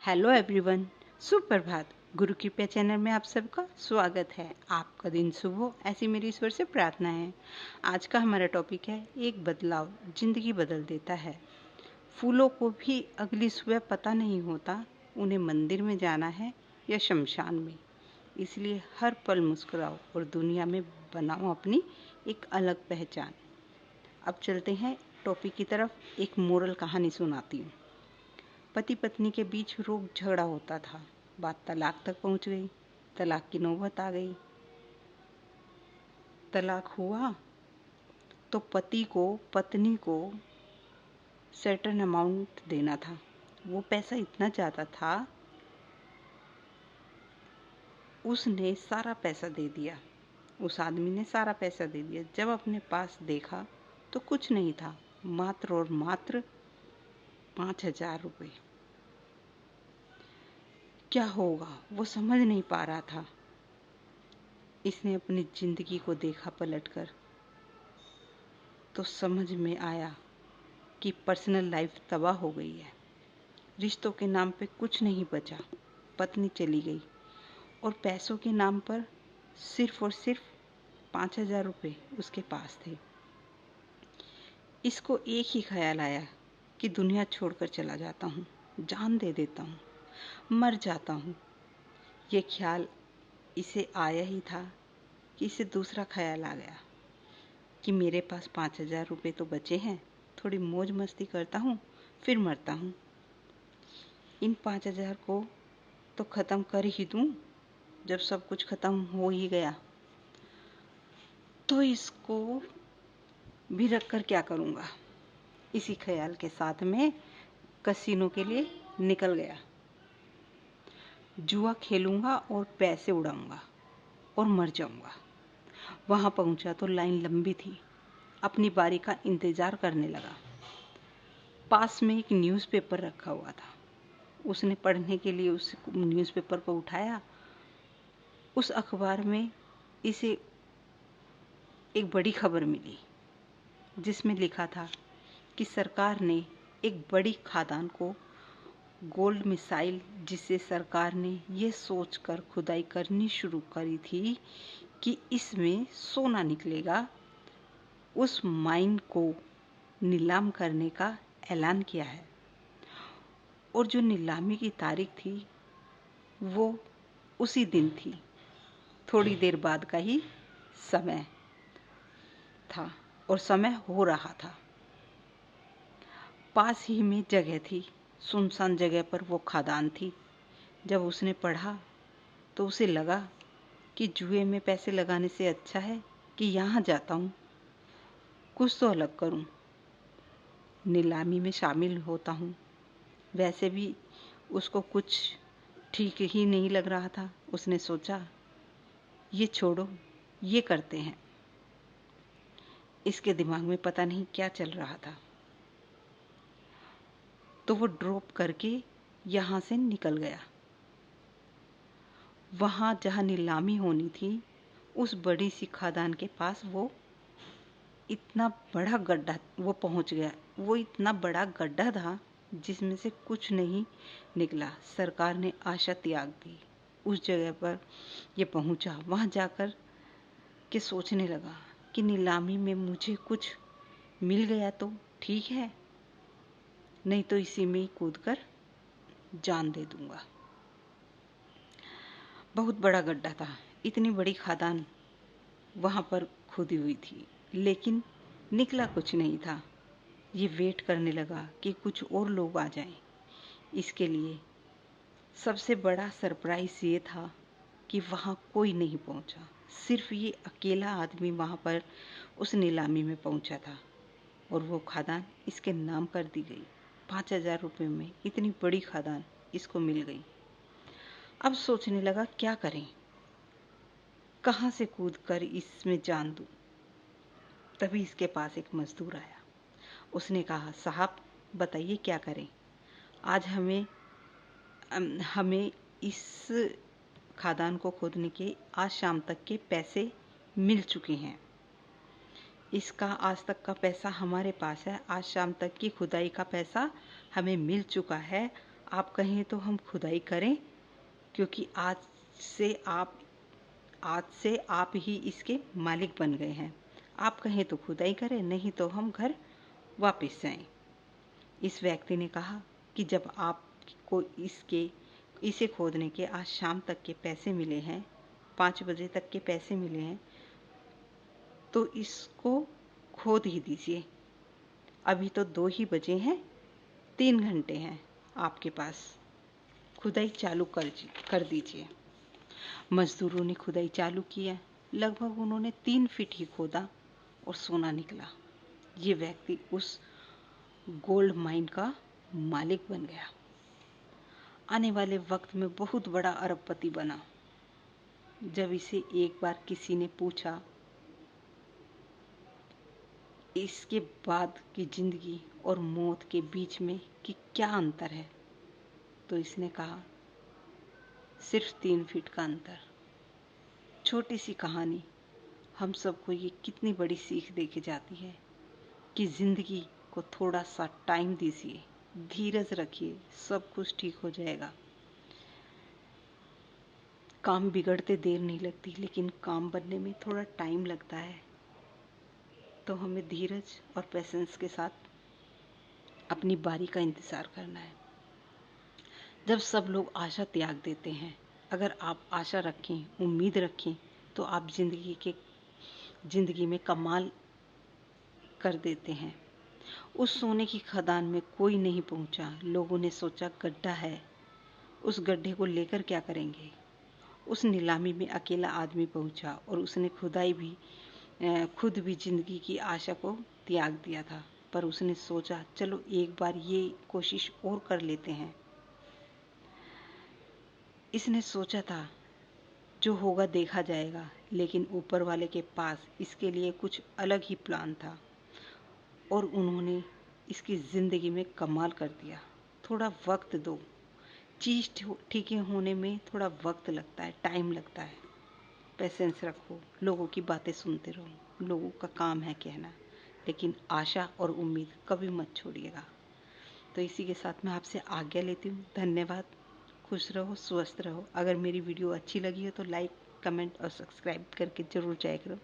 Hello everyone, सुप्रभात। गुरु कृपया channel में आप सबका स्वागत है। आपका दिन शुभ हो, ऐसी मेरी ईश्वर से प्रार्थना है। आज का हमारा टॉपिक है एक बदलाव जिंदगी बदल देता है। फूलों को भी अगली सुबह पता नहीं होता उन्हें मंदिर में जाना है या शमशान में। इसलिए हर पल मुस्कुराओ और दुनिया में बनाओ अपनी एक अलग पहचान। अब चलते हैं टॉपिक की तरफ। एक मोरल कहानी सुनाती हूँ। पति पत्नी के बीच रोज झगड़ा होता था। बात तलाक तक पहुंच गई। तलाक की नौबत आ गई। तलाक हुआ तो पति को पत्नी को सर्टेन अमाउंट देना था। वो पैसा इतना ज़्यादा था, उसने सारा पैसा दे दिया। उस आदमी ने सारा पैसा दे दिया। जब अपने पास देखा तो कुछ नहीं था, मात्र और मात्र 5,000 रुपये। क्या होगा वो समझ नहीं पा रहा था। इसने अपनी जिंदगी को देखा पलटकर तो समझ में आया कि पर्सनल लाइफ तबाह हो गई है। रिश्तों के नाम पे कुछ नहीं बचा। पत्नी चली गई और पैसों के नाम पर सिर्फ और सिर्फ 5,000 रुपये उसके पास थे। इसको एक ही ख्याल आया कि दुनिया छोड़कर चला जाता हूँ, जान दे देता हूँ, मर जाता हूँ। ये ख्याल इसे आया ही था कि इसे दूसरा ख्याल आ गया कि मेरे पास 5,000 रुपये तो बचे हैं, थोड़ी मौज मस्ती करता हूँ, फिर मरता हूँ। इन 5,000 को तो ख़त्म कर ही दूँ। जब सब कुछ ख़त्म हो ही गया तो इसको भी रख कर क्या करूँगा। इसी ख्याल के साथ में कसिनो के लिए निकल गया। जुआ खेलूँगा और पैसे उड़ाऊँगा और मर जाऊँगा। वहाँ पहुँचा तो लाइन लंबी थी। अपनी बारी का इंतज़ार करने लगा। पास में एक न्यूज़पेपर रखा हुआ था। उसने पढ़ने के लिए उस न्यूज़पेपर को उठाया। उस अखबार में इसे एक बड़ी खबर मिली जिसमें लिखा था कि सरकार ने एक बड़ी खदान को गोल्ड मिसाइल, जिसे सरकार ने ये सोचकर खुदाई करनी शुरू करी थी कि इसमें सोना निकलेगा, उस माइन को नीलाम करने का ऐलान किया है। और जो नीलामी की तारीख थी वो उसी दिन थी। थोड़ी देर बाद का ही समय था और समय हो रहा था। पास ही में जगह थी, सुनसान जगह पर वो खदान थी। जब उसने पढ़ा तो उसे लगा कि जुए में पैसे लगाने से अच्छा है कि यहाँ जाता हूँ, कुछ तो अलग करूँ, नीलामी में शामिल होता हूँ। वैसे भी उसको कुछ ठीक ही नहीं लग रहा था। उसने सोचा ये छोड़ो, ये करते हैं। इसके दिमाग में पता नहीं क्या चल रहा था। तो वो ड्रॉप करके यहाँ से निकल गया। वहाँ जहाँ नीलामी होनी थी उस बड़ी सी खदान के पास वो इतना बड़ा गड्ढा वो पहुँच गया। वो इतना बड़ा गड्ढा था जिसमें से कुछ नहीं निकला। सरकार ने आशा त्याग दी। उस जगह पर ये पहुँचा। वहाँ जाकर के सोचने लगा कि नीलामी में मुझे कुछ मिल गया तो ठीक है, नहीं तो इसी में ही कूदकर जान दे दूंगा। बहुत बड़ा गड्ढा था। इतनी बड़ी खदान वहाँ पर खुदी हुई थी, लेकिन निकला कुछ नहीं था। ये वेट करने लगा कि कुछ और लोग आ जाएं। इसके लिए सबसे बड़ा सरप्राइज ये था कि वहाँ कोई नहीं पहुँचा। सिर्फ ये अकेला आदमी वहाँ पर उस नीलामी में पहुँचा था और वो खदान इसके नाम कर दी गई। 5,000 रुपये में इतनी बड़ी खदान इसको मिल गई। अब सोचने लगा क्या करें, कहाँ से कूद कर इसमें जान दूँ। तभी इसके पास एक मजदूर आया। उसने कहा, साहब बताइए क्या करें। आज हमें इस खदान को खोदने के आज शाम तक के पैसे मिल चुके हैं। इसका आज तक का पैसा हमारे पास है। आज शाम तक की खुदाई का पैसा हमें मिल चुका है। आप कहें तो हम खुदाई करें, क्योंकि आज से आप ही इसके मालिक बन गए हैं। आप कहें तो खुदाई करें, नहीं तो हम घर वापस जाएं। इस व्यक्ति ने कहा कि जब आपको इसे खोदने के आज शाम तक के पैसे मिले हैं, 5 बजे तक के पैसे मिले हैं, तो इसको खोद ही दीजिए। अभी तो 2 ही बजे हैं, 3 घंटे हैं आपके पास, खुदाई चालू कर दीजिए। मजदूरों ने खुदाई चालू किया। लगभग उन्होंने 3 फीट ही खोदा और सोना निकला। ये व्यक्ति उस गोल्ड माइन का मालिक बन गया। आने वाले वक्त में बहुत बड़ा अरबपति बना। जब इसे एक बार किसी ने पूछा इसके बाद की जिंदगी और मौत के बीच में कि क्या अंतर है, तो इसने कहा सिर्फ 3 फीट का अंतर। छोटी सी कहानी हम सबको ये कितनी बड़ी सीख दे के जाती है कि जिंदगी को थोड़ा सा टाइम दीजिए, धीरज रखिए, सब कुछ ठीक हो जाएगा। काम बिगड़ते देर नहीं लगती, लेकिन काम बनने में थोड़ा टाइम लगता है। तो हमें धीरज और पेशेंस के साथ अपनी बारी का इंतज़ार करना है। जब सब लोग आशा त्याग देते हैं, अगर आप आशा रखें, उम्मीद रखें, तो आप जिंदगी में कमाल कर देते हैं। उस सोने की खदान में कोई नहीं पहुंचा। लोगों ने सोचा गड्ढा है, उस गड्ढे को लेकर क्या करेंगे। उस नीलामी में अकेला आदमी पहुंचा और उसने खुद भी जिंदगी की आशा को त्याग दिया था। पर उसने सोचा चलो एक बार ये कोशिश और कर लेते हैं। इसने सोचा था जो होगा देखा जाएगा, लेकिन ऊपर वाले के पास इसके लिए कुछ अलग ही प्लान था और उन्होंने इसकी ज़िंदगी में कमाल कर दिया। थोड़ा वक्त दो, चीज़ ठीक होने में थोड़ा वक्त लगता है, टाइम लगता है। पेशेंस रखो, लोगों की बातें सुनते रहो, लोगों का काम है कहना, लेकिन आशा और उम्मीद कभी मत छोड़िएगा। तो इसी के साथ मैं आपसे आज्ञा लेती हूँ। धन्यवाद। खुश रहो, स्वस्थ रहो। अगर मेरी वीडियो अच्छी लगी हो तो लाइक, कमेंट और सब्सक्राइब करके ज़रूर जाया करो।